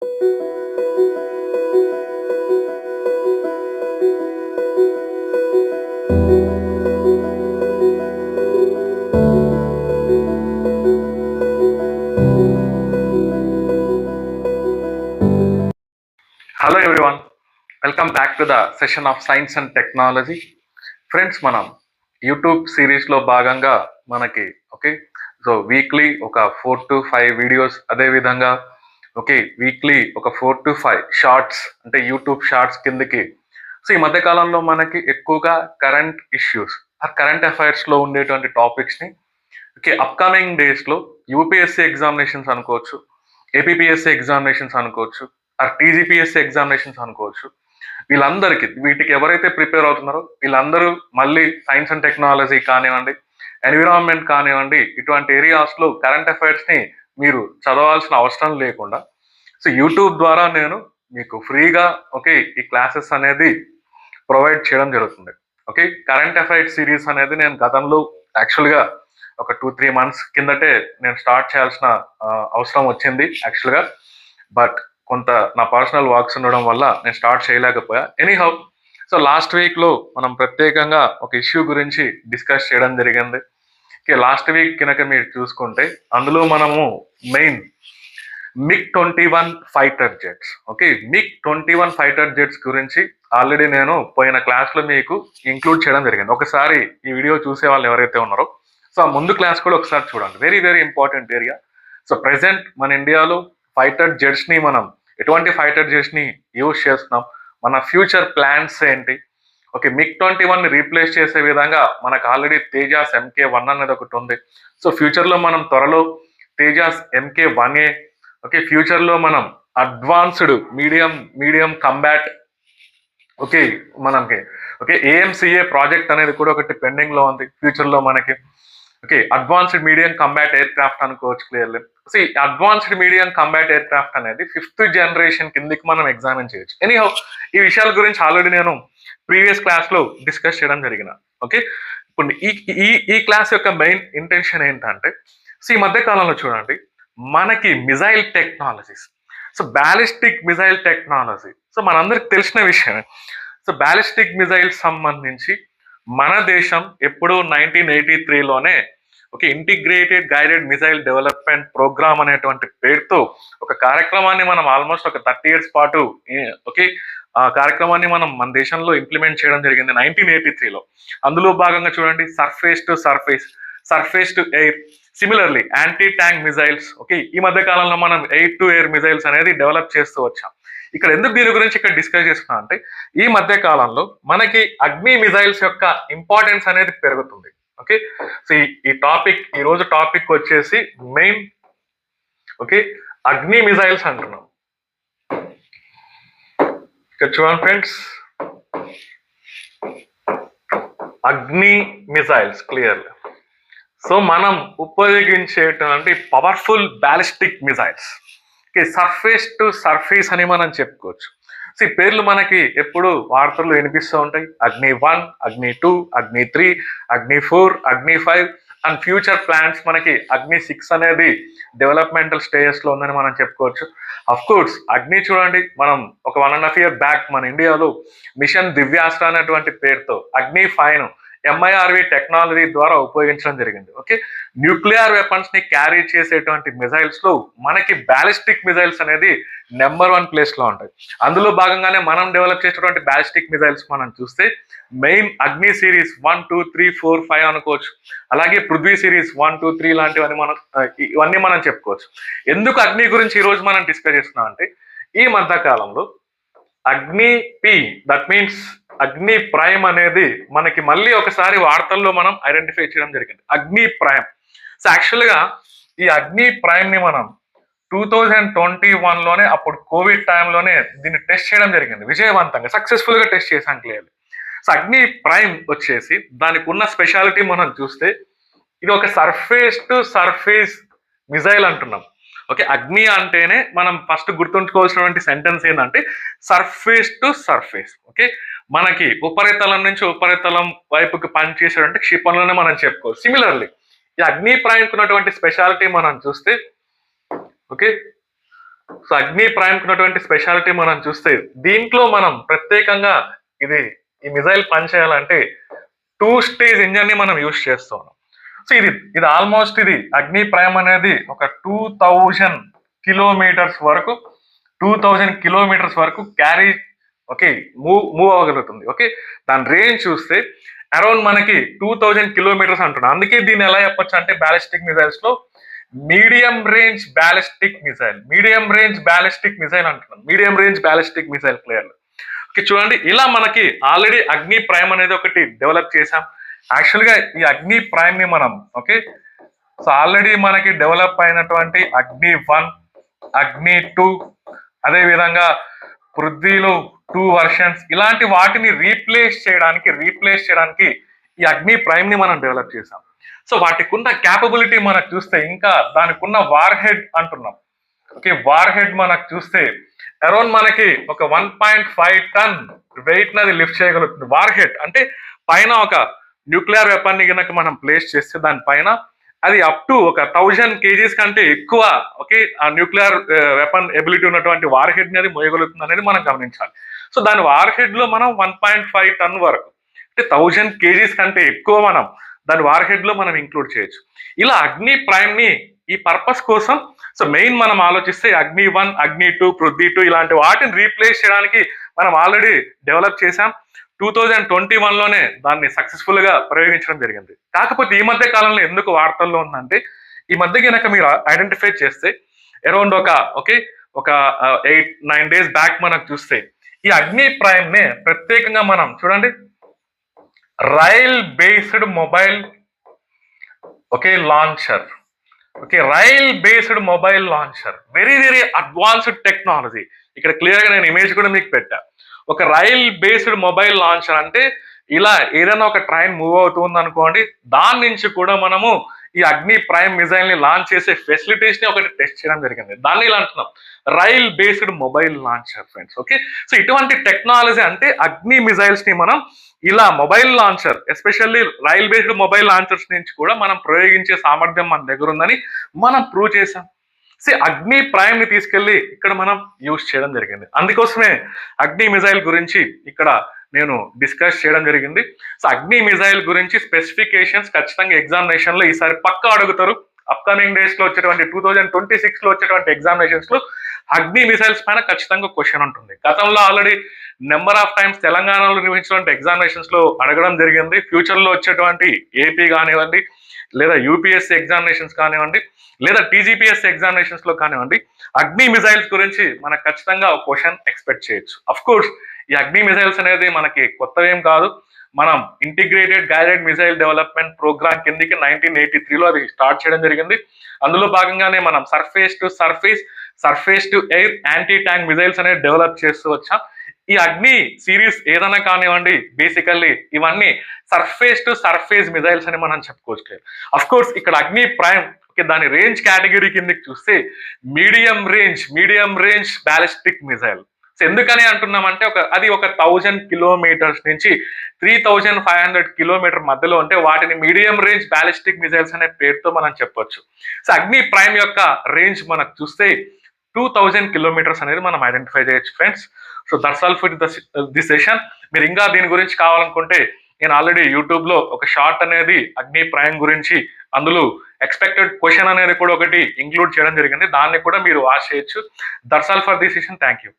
Hello everyone, welcome back to the session of Science and Technology. Friends, మనం YouTube సిరీస్లో భాగంగా మనకి so weekly ఒక 4 to 5 వీడియోస్, అదేవిధంగా వీక్లీ ఒక 4 to 5 షార్ట్స్, అంటే యూట్యూబ్ షార్ట్స్ కిందకి. సో ఈ మధ్యకాలంలో మనకి ఎక్కువగా కరెంట్ ఇష్యూస్, ఆ కరెంట్ అఫైర్స్లో ఉండేటువంటి టాపిక్స్ని అప్కమింగ్ డేస్లో యూపీఎస్సీ ఎగ్జామినేషన్స్ అనుకోవచ్చు, ఏపీపీఎస్సీ ఎగ్జామినేషన్స్ అనుకోవచ్చు, ఆర్ టీజీపీఎస్సీ ఎగ్జామినేషన్స్ అనుకోవచ్చు, వీటికి ఎవరైతే ప్రిపేర్ అవుతున్నారో వీళ్ళందరూ మళ్ళీ సైన్స్ అండ్ టెక్నాలజీ కానివ్వండి, ఎన్విరాన్మెంట్ కానివ్వండి, ఇటువంటి ఏరియాస్లో కరెంట్ అఫైర్స్ని మీరు చదవాల్సిన అవసరం లేకుండా సో యూట్యూబ్ ద్వారా నేను మీకు ఫ్రీగా ఈ క్లాసెస్ అనేది ప్రొవైడ్ చేయడం జరుగుతుంది. కరెంట్ అఫైర్స్ సిరీస్ అనేది నేను గతంలో యాక్చువల్గా ఒక 2-3 months కిందటే నేను స్టార్ట్ చేయాల్సిన అవసరం వచ్చింది యాక్చువల్గా. బట్ కొంత నా పర్సనల్ వర్క్స్ ఉండడం వల్ల నేను స్టార్ట్ చేయలేకపోయా. ఎనీహౌ, సో లాస్ట్ వీక్లో మనం ప్రత్యేకంగా ఒక ఇష్యూ గురించి డిస్కస్ చేయడం జరిగింది. లాస్ట్ వీక్ కనుక మీరు చూసుకుంటే అందులో మనము main MiG-21 fighter jets, MiG-21 fighter jets గురించి ఆల్రెడీ నేను పోయిన క్లాస్లో మీకు ఇంక్లూడ్ చేయడం జరిగింది. ఒకసారి ఈ వీడియో చూసే వాళ్ళు ఎవరైతే ఉన్నారో సో ఆ ముందు క్లాస్ కూడా ఒకసారి చూడండి. Very very important area. So present మన ఇండియాలో ఫైటర్ జెట్స్ని మనం ఎటువంటి ఫైటర్ జెట్స్ని యూజ్ చేస్తున్నాం, మన ఫ్యూచర్ ప్లాన్స్ ఏంటి, MiG-21 రీప్లేస్ చేసే విధంగా మనకు ఆల్రెడీ తేజాస్ MK-1 అనేది ఒకటి ఉంది. సో ఫ్యూచర్లో మనం త్వరలో తేజాస్ MK-1A, ఫ్యూచర్లో మనం అడ్వాన్స్డ్ మీడియం కంబాట్ మనకి AMCA ప్రాజెక్ట్ అనేది కూడా ఒకటి పెండింగ్లో ఉంది. ఫ్యూచర్లో మనకి advanced medium combat air craft అనుకోవచ్చు క్లియర్లీ. సో ఈ advanced medium combat air craft అనేది 5th జనరేషన్ కిందకి మనం ఎగ్జామిన్ చేయొచ్చు. ఎనీహౌ, ఈ విషయాల గురించి ఆల్రెడీ నేను ప్రీవియస్ క్లాస్లో డిస్కస్ చేయడం జరిగిన. ఇప్పుడు ఈ క్లాస్ యొక్క మెయిన్ ఇంటెన్షన్ ఏంటంటే, సో ఈ మధ్య కాలంలో చూడండి మనకి missile technologies, so ballistic missile technology, so మనందరికి తెలిసిన విషయమే. సో బ్యాలిస్టిక్ మిజైల్ సంబంధించి మన దేశం ఎప్పుడో 1983లోనే integrated guided missile development programme అనేటువంటి పేరుతో ఒక కార్యక్రమాన్ని మనం ఆల్మోస్ట్ ఒక 30 years పాటు ఆ కార్యక్రమాన్ని మనం మన దేశంలో ఇంప్లిమెంట్ చేయడం జరిగింది 1983లో. అందులో భాగంగా చూడండి surface to surface, surface to air, similarly anti tank missiles. ఈ మధ్య కాలంలో మనం ఎయిర్ టు ఎయిర్ మిజైల్స్ అనేది డెవలప్ చేస్తూ వచ్చాం. ఇక్కడ ఎందుకు దీని గురించి ఇక్కడ డిస్కస్ చేస్తున్నా అంటే, ఈ మధ్య కాలంలో మనకి అగ్ని మిజైల్స్ యొక్క ఇంపార్టెన్స్ అనేది పెరుగుతుంది. సో ఈ రోజు టాపిక్ వచ్చేసి మెయిన్ అగ్ని మిజైల్స్ అంటున్నాం. ఇక్కడ చూడండి ఫ్రెండ్స్, అగ్ని మిజైల్స్ క్లియర్లీ. సో మనం ఉపయోగించేటువంటి powerful ballistic missiles, surface to surface అని మనం చెప్పుకోవచ్చు. సో ఈ పేర్లు మనకి ఎప్పుడు వార్తల్లో వినిపిస్తూ ఉంటాయి. అగ్ని-1, అగ్ని-2, అగ్ని-3, అగ్ని-4, అగ్ని-5 అండ్ ఫ్యూచర్ ప్లాన్స్ మనకి అగ్ని-6 అనేది డెవలప్మెంటల్ స్టేజెస్లో ఉందని మనం చెప్పుకోవచ్చు. అఫ్ కోర్స్ అగ్ని చూడండి, మనం ఒక 1.5 year బ్యాక్ మన ఇండియాలో మిషన్ దివ్యాస్త్ర అనేటువంటి పేరుతో అగ్ని-5ను MIRV టెక్నాలజీ ద్వారా ఉపయోగించడం జరిగింది. న్యూక్లియర్ వెపన్స్ ని క్యారీ చేసేటువంటి మిజైల్స్ లో మనకి బ్యాలిస్టిక్ మిజైల్స్ అనేది నెంబర్ 1 place లో ఉంటాయి. అందులో భాగంగానే మనం డెవలప్ చేసేటువంటి బ్యాలిస్టిక్ మిజైల్స్ మనం చూస్తే మెయిన్ అగ్ని సిరీస్ 1, 2, 3, 4, 5 అనుకోవచ్చు. అలాగే పృథ్వీ సిరీస్ 1, 2, 3 లాంటివన్నీ ఇవన్నీ మనం చెప్పుకోవచ్చు. ఎందుకు అగ్ని గురించి ఈ రోజు మనం డిస్కస్ చేస్తున్నాం అంటే, ఈ మధ్య కాలంలో అగ్ని P, దట్ మీన్స్ అగ్ని ప్రైమ్ అనేది మనకి మళ్ళీ ఒకసారి వార్తల్లో మనం ఐడెంటిఫై చేయడం జరిగింది. అగ్ని ప్రైమ్. సో యాక్చువల్గా ఈ అగ్ని ప్రైమ్ ని మనం 2021లోనే అప్పుడు కోవిడ్ టైంలోనే దీన్ని టెస్ట్ చేయడం జరిగింది విజయవంతంగా, సక్సెస్ఫుల్ గా టెస్ట్ చేసాం క్లియర్లీ. సో అగ్ని ప్రైమ్ వచ్చేసి దానికి ఉన్న స్పెషాలిటీ మనం చూస్తే ఇది ఒక సర్ఫేస్ టు సర్ఫేస్ మిజైల్ అంటున్నాం. అగ్ని అంటేనే మనం ఫస్ట్ గుర్తుంచుకోవాల్సినటువంటి సెంటెన్స్ ఏంటంటే సర్ఫేస్ టు సర్ఫేస్. మనకి ఉపరితలం నుంచి ఉపరితలం వైపుకి పనిచేసేటువంటి క్షిపణులనే మనం చెప్పుకోవచ్చు. సిమిలర్లీ ఈ అగ్ని ప్రైమ్కి ఉన్నటువంటి స్పెషాలిటీ మనం చూస్తే సో అగ్ని ప్రైమ్ ఉన్నటువంటి స్పెషాలిటీ మనం చూస్తే దీంట్లో మనం ప్రత్యేకంగా ఇది ఈ మిజైల్ పనిచేయాలంటే 2 స్టేజ్ ఇంజన్ ని మనం యూజ్ చేస్తాం. సో ఇది ఆల్మోస్ట్ ఇది అగ్ని ప్రైమ్ అనేది ఒక 2000 కిలోమీటర్స్ వరకు 2000 కిలోమీటర్స్ వరకు క్యారీ ఓకే మూవ్ అవ్వగలుగుతుంది. ఓకే, దాని రేంజ్ చూస్తే అరౌండ్ మనకి 2000 కిలోమీటర్స్ అంటున్నాం. అందుకే దీన్ని ఎలా చెప్పొచ్చు అంటే బ్యాలిస్టిక్ మిజైల్స్ లో medium range ballistic missile, medium range ballistic missile అంటున్నాం, మీడియం రేంజ్ బ్యాలిస్టిక్ మిసైల్ ప్లేయర్లు. ఓకే, చూడండి ఇలా మనకి ఆల్రెడీ అగ్ని ప్రైమ్ అనేది ఒకటి డెవలప్ చేసాం. యాక్చువల్ గా ఈ అగ్ని ప్రైమ్ ని మనం ఓకే సో ఆల్రెడీ మనకి డెవలప్ అయినటువంటి అగ్ని 1, అగ్ని 2, అదే విధంగా పృథ్వీలో 2 వర్షన్స్ ఇలాంటి వాటిని రీప్లేస్ చేయడానికి ఈ అగ్ని ప్రైమ్ ని మనం డెవలప్ చేసాం. సో వాటికి ఉన్న క్యాపబిలిటీ మనకు చూస్తే ఇంకా దానికి ఉన్న వార్ హెడ్ అంటున్నాం. ఓకే, వార్ హెడ్ మనకు చూస్తే అరౌండ్ మనకి ఒక 1.5 టన్ వెయిట్ నది లిఫ్ట్ చేయగలుగుతుంది. వార్ హెడ్ అంటే పైన ఒక న్యూక్లియర్ వెపన్ ని కనుక మనం ప్లేస్ చేస్తే దానిపైన అది అప్ టు ఒక 1000 kgs కంటే ఎక్కువ ఓకే ఆ న్యూక్లియర్ వెపన్ ఎబిలిటీ ఉన్నటువంటి వార్ హెడ్ ని అది మోయగలుగుతుంది అనేది మనం గమనించాలి. సో దాని వార్ హెడ్ లో మనం 1.5 టన్ వరకు అంటే 1000 kgs కంటే ఎక్కువ మనం దాని వార్ హెడ్ లో మనం ఇంక్లూడ్ చేయొచ్చు. ఇలా అగ్ని ప్రైమ్ ని ఈ పర్పస్ కోసం సో మెయిన్ మనం ఆలోచిస్తే అగ్ని 1, అగ్ని 2, పృథ్వీ 2 ఇలాంటి వాటిని రీప్లేస్ చేయడానికి మనం ఆల్రెడీ డెవలప్ చేసాం. 2021లోనే దాన్ని సక్సెస్ఫుల్ గా ప్రయోగించడం జరిగింది. కాకపోతే ఈ మధ్య కాలంలో ఎందుకు వార్తల్లో ఉందంటే ఈ మధ్య కనుక మీరు ఐడెంటిఫై చేస్తే అరౌండ్ ఒక 8-9 డేస్ బ్యాక్ మనకు చూస్తే ఈ అగ్ని ప్రైమ్ నే ప్రత్యేకంగా మనం చూడండి rail based mobile okay launcher, okay rail based mobile launcher, very very advanced technology. ఇక్కడ క్లియర్ గా నేను ఇమేజ్ కూడా మీకు పెట్టా. ఒక రైల్ బేస్డ్ మొబైల్ లాంచర్ అంటే ఇలా ఏదైనా ఒక ట్రైన్ మూవ్ అవుతుంది అనుకోండి, దాని నుంచి కూడా మనము ఈ అగ్ని ప్రైమ్ మిజైల్ ని లాంచ్ చేసే ఫెసిలిటీస్ ని ఒకటి టెస్ట్ చేయడం జరిగింది. దాన్ని ఇలా అంటున్నాం rail based mobile launcher friends. Okay, so ఇటువంటి టెక్నాలజీ అంటే అగ్ని మిజైల్స్ ని మనం ఇలా mobile launcher especially rail based mobile launchers నుంచి కూడా మనం ప్రయోగించే సామర్థ్యం మన దగ్గర ఉందని మనం ప్రూవ్ చేసాం. అగ్ని ప్రైమ్ ని తీసుకెళ్లి ఇక్కడ మనం యూజ్ చేయడం జరిగింది. అందుకోసమే అగ్ని మిజైల్ గురించి ఇక్కడ నేను డిస్కస్ చేయడం జరిగింది. సో అగ్ని మిజైల్ గురించి స్పెసిఫికేషన్స్ ఖచ్చితంగా ఎగ్జామినేషన్ లో ఈసారి పక్కా అడుగుతారు. అప్కమింగ్ డేస్ లో వచ్చేటువంటి 2026 లో వచ్చేటువంటి ఎగ్జామినేషన్స్ లో అగ్ని మిసైల్స్ పైన ఖచ్చితంగా క్వశ్చన్ ఉంటుంది. గతంలో ఆల్రెడీ నెంబర్ ఆఫ్ టైమ్స్ తెలంగాణలో నిర్వహించినటువంటి ఎగ్జామినేషన్స్ లో అడగడం జరిగింది. ఫ్యూచర్ లో వచ్చేటువంటి ఏపీ కానివ్వండి, లేదా యూపీఎస్సీ ఎగ్జామినేషన్స్ కానివ్వండి, లేదా టీజీపీఎస్సీ ఎగ్జామినేషన్స్ లో కానివ్వండి, అగ్ని మిజైల్స్ గురించి మనకు ఖచ్చితంగా ఒక క్వశ్చన్ ఎక్స్పెక్ట్ చేయొచ్చు. అఫ్ కోర్స్ ఈ అగ్ని మిజైల్స్ అనేది మనకి కొత్తవేం కాదు. మనం integrated guided missile development program కిందకి 1983లో అది స్టార్ట్ చేయడం జరిగింది. అందులో భాగంగానే మనం surface to surface, surface to air, anti tank missiles అనేది డెవలప్ చేస్తూ వచ్చాం. ఈ అగ్ని సిరీస్ ఏదైనా కానివ్వండి, బేసికల్లీ ఇవన్నీ సర్ఫేస్ టు సర్ఫేస్ మిసైల్స్ అని మనం చెప్పుకోవచ్చు. అఫ్ కోర్స్ ఇక్కడ అగ్ని ప్రైమ్ దాని రేంజ్ కేటగిరీ కిందకి చూస్తే మీడియం రేంజ్ బ్యాలిస్టిక్ మిసైల్. ఎందుకని అంటున్నామంటే అది ఒక 1000 కిలోమీటర్స్ నుంచి 3500 కిలోమీటర్ మధ్యలో ఉంటే వాటిని మీడియం రేంజ్ బ్యాలిస్టిక్ మిసైల్స్ అనే పేరుతో మనం చెప్పొచ్చు. సో అగ్ని ప్రైమ్ యొక్క రేంజ్ మనకు చూస్తే 2000 కిలోమీటర్స్ అనేది మనం ఐడెంటిఫై చేయొచ్చు friends. So that's all for the session. మీరు ఇంకా దీని గురించి కావాలనుకుంటే నేను ఆల్రెడీ యూట్యూబ్ లో ఒక షార్ట్ అనేది అగ్ని ప్రైమ్ గురించి, అందులో ఎక్స్పెక్టెడ్ క్వశ్చన్ అనేది కూడా ఒకటి ఇంక్లూడ్ చేయడం జరిగింది. దాన్ని కూడా మీరు వాచ్ చేయొచ్చు. That's all for the session. Thank you.